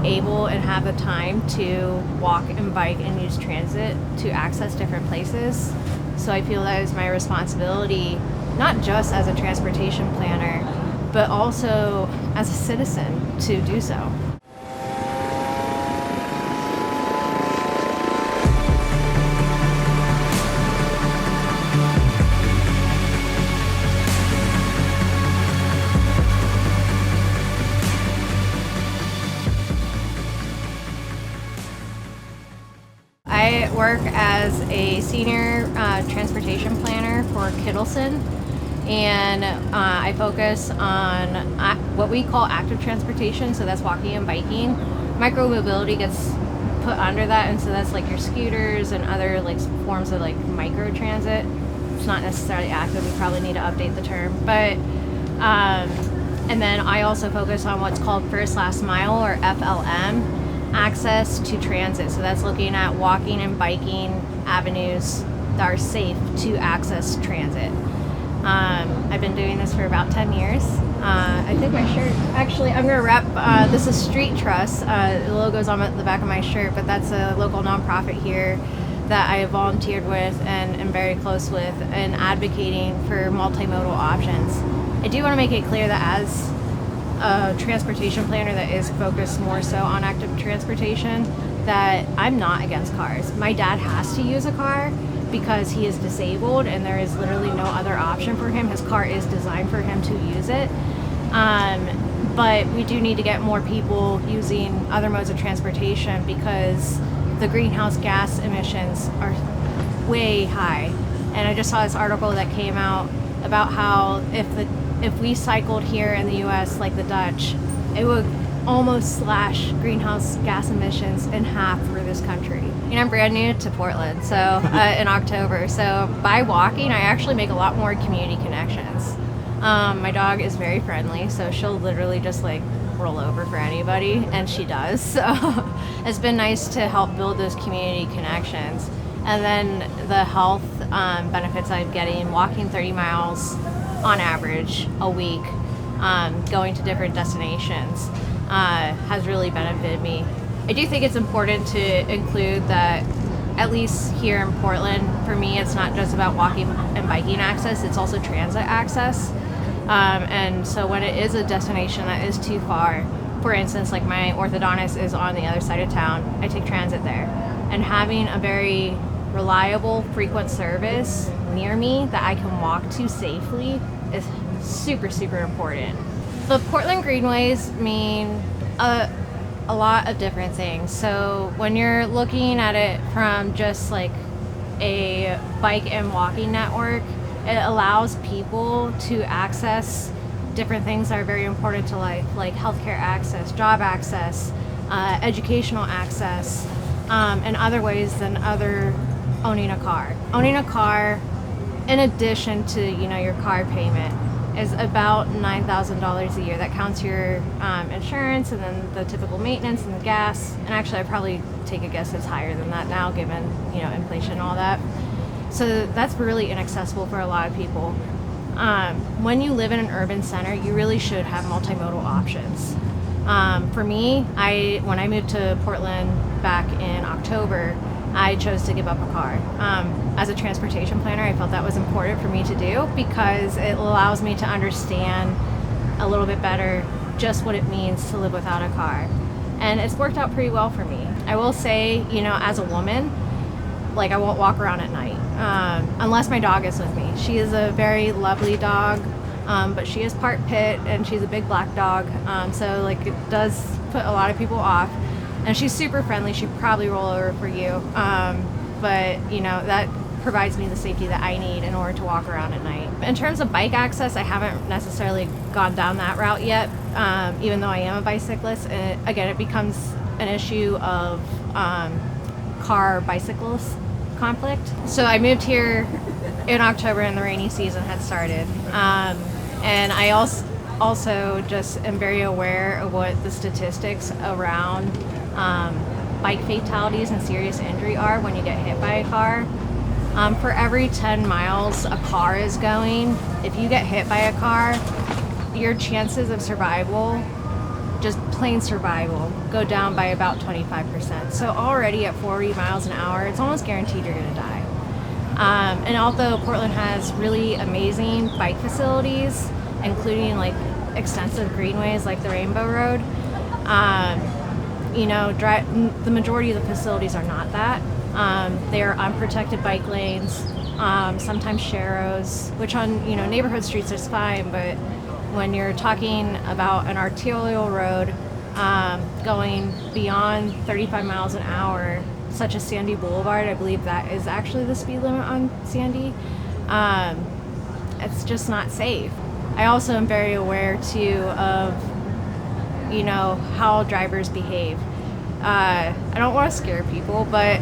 able and have the time to walk and bike and use transit to access different places. So I feel that is my responsibility, not just as a transportation planner, but also as a citizen to do so. I work as a senior transportation planner for Kittleson, and I focus on what we call active transportation, so that's walking and biking. Micromobility gets put under that, and so that's like your scooters and other like forms of like micro transit. It's not necessarily active, we probably need to update the term, but and then I also focus on what's called first last mile, or FLM, access to transit. So that's looking at walking and biking avenues that are safe to access transit. I've been doing this for about 10 years. I think my shirt, actually I'm going to rep, this is Street Trust. The logo's on the back of my shirt, but that's a local nonprofit here that I have volunteered with and am very close with, and advocating for multimodal options. I do want to make it clear that as a transportation planner that is focused more so on active transportation, that I'm not against cars. My dad has to use a car because he is disabled and there is literally no other option for him. His car is designed for him to use it. But we do need to get more people using other modes of transportation because the greenhouse gas emissions are way high. And I just saw this article that came out about how if we cycled here in the US like the Dutch, it would almost slash greenhouse gas emissions in half for this country. You know, I'm brand new to Portland, so in October. So by walking, I actually make a lot more community connections. My dog is very friendly, so she'll literally just like roll over for anybody, and she does. So it's been nice to help build those community connections. And then the health benefits I'm getting, walking 30 miles on average a week, going to different destinations, has really benefited me. I do think it's important to include that, at least here in Portland, for me, it's not just about walking and biking access, it's also transit access. And so when it is a destination that is too far, for instance, like my orthodontist is on the other side of town, I take transit there. And having a very reliable, frequent service near me that I can walk to safely is super, super important. The Portland Greenways mean a lot of different things. So when you're looking at it from just like a bike and walking network, it allows people to access different things that are very important to life, like healthcare access, job access, educational access, and other ways than owning a car. Owning a car, in addition to your car payment, is about $9,000 a year. That counts your insurance and then the typical maintenance and the gas. And actually, I'd probably take a guess it's higher than that now, given inflation and all that. So that's really inaccessible for a lot of people. When you live in an urban center, you really should have multimodal options. For me, when I moved to Portland back in October, I chose to give up a car. As a transportation planner, I felt that was important for me to do because it allows me to understand a little bit better just what it means to live without a car. And it's worked out pretty well for me. I will say, as a woman, like I won't walk around at night unless my dog is with me. She is a very lovely dog, but she is part pit and she's a big black dog. So like it does put a lot of people off. And she's super friendly. She'd probably roll over for you. But that provides me the safety that I need in order to walk around at night. In terms of bike access, I haven't necessarily gone down that route yet, even though I am a bicyclist. And again, it becomes an issue of car-bicyclist conflict. So I moved here in October and the rainy season had started. And I also just am very aware of what the statistics around bike fatalities and serious injury are when you get hit by a car. For every 10 miles a car is going, if you get hit by a car, your chances of survival just plain survival go down by about 25%. So already at 40 miles an hour, it's almost guaranteed you're going to die. And although Portland has really amazing bike facilities, including like extensive greenways like the Rainbow Road, the majority of the facilities are not that. They are unprotected bike lanes, sometimes sharrows, which on neighborhood streets is fine, but when you're talking about an arterial road going beyond 35 miles an hour, such as Sandy Boulevard, I believe that is actually the speed limit on Sandy, it's just not safe. I also am very aware too of how drivers behave. I don't want to scare people, but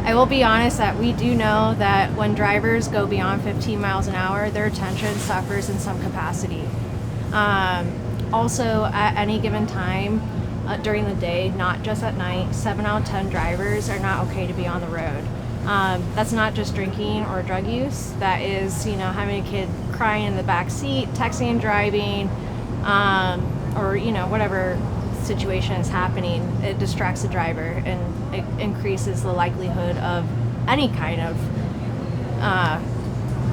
I will be honest that we do know that when drivers go beyond 15 miles an hour, their attention suffers in some capacity. Also, at any given time during the day, not just at night, 7 out of 10 drivers are not okay to be on the road. That's not just drinking or drug use. That is, having a kid crying in the back seat, texting and driving, or whatever situation is happening. It distracts the driver and it increases the likelihood of any kind of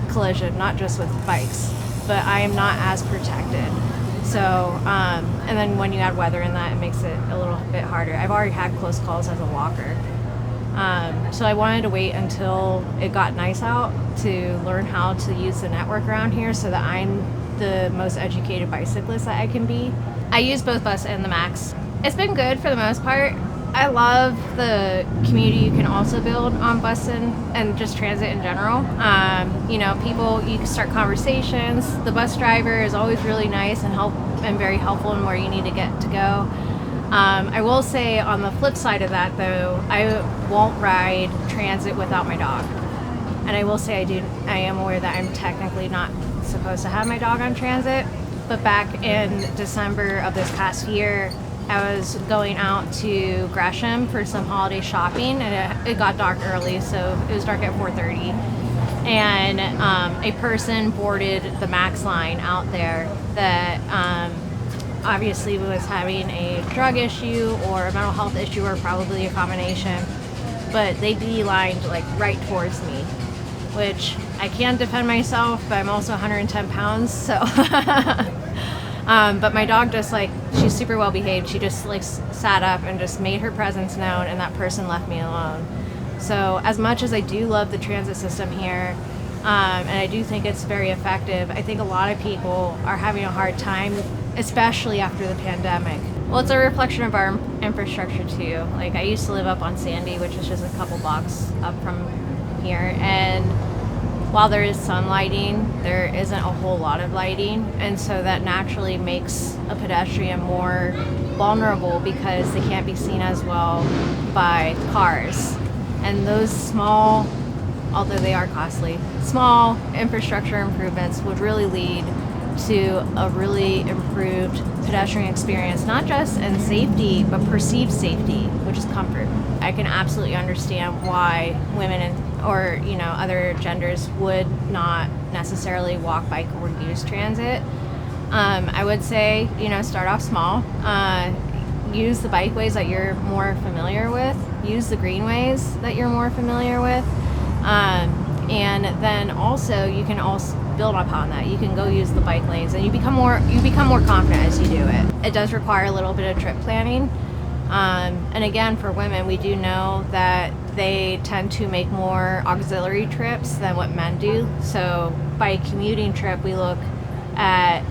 collision, not just with bikes. But I am not as protected. So, and then when you add weather in that, it makes it a little bit harder. I've already had close calls as a walker. So I wanted to wait until it got nice out to learn how to use the network around here so that I'm the most educated bicyclist that I can be. I use both bus and the Max. It's been good for the most part. I love the community you can also build on bus and just transit in general. People, you can start conversations. The bus driver is always really nice and very helpful in where you need to get to go. I will say on the flip side of that though, I won't ride transit without my dog. And I will say I am aware that I'm technically not supposed to have my dog on transit, but back in December of this past year, I was going out to Gresham for some holiday shopping, and it got dark early, so it was dark at 4:30. And a person boarded the Max line out there that obviously was having a drug issue or a mental health issue, or probably a combination. But they beelined like right towards me, which I can defend myself, but I'm also 110 pounds, so. But my dog just she's super well behaved. She just sat up and just made her presence known, and that person left me alone. So as much as I do love the transit system here, and I do think it's very effective, I think a lot of people are having a hard time, especially after the pandemic. Well, it's a reflection of our infrastructure too. I used to live up on Sandy, which is just a couple blocks up from here, and while there is some lighting, there isn't a whole lot of lighting, and so that naturally makes a pedestrian more vulnerable because they can't be seen as well by cars. And those small, although they are costly, small infrastructure improvements would really lead to a really improved pedestrian experience, not just in safety, but perceived safety, which is comfort. I can absolutely understand why women or other genders would not necessarily walk, bike, or use transit. I would say, start off small. Use the bikeways that you're more familiar with. Use the greenways that you're more familiar with. And then also you can also build upon that. You can go use the bike lanes, and you become more confident as you do it. It does require a little bit of trip planning. And again, for women, we do know that they tend to make more auxiliary trips than what men do. So by a commuting trip, we look at,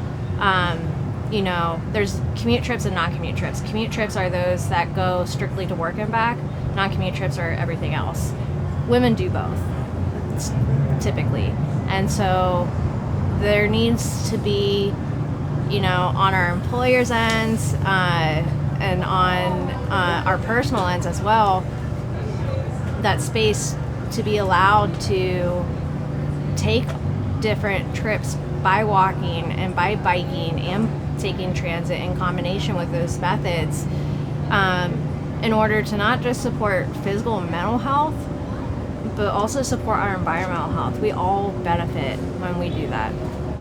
there's commute trips and non-commute trips. Commute trips are those that go strictly to work and back. Non-commute trips are everything else. Women do both, typically. And so there needs to be, on our employers' ends, and on our personal ends as well, that space to be allowed to take different trips by walking and by biking and taking transit in combination with those methods, in order to not just support physical and mental health, but also support our environmental health. We all benefit when we do that.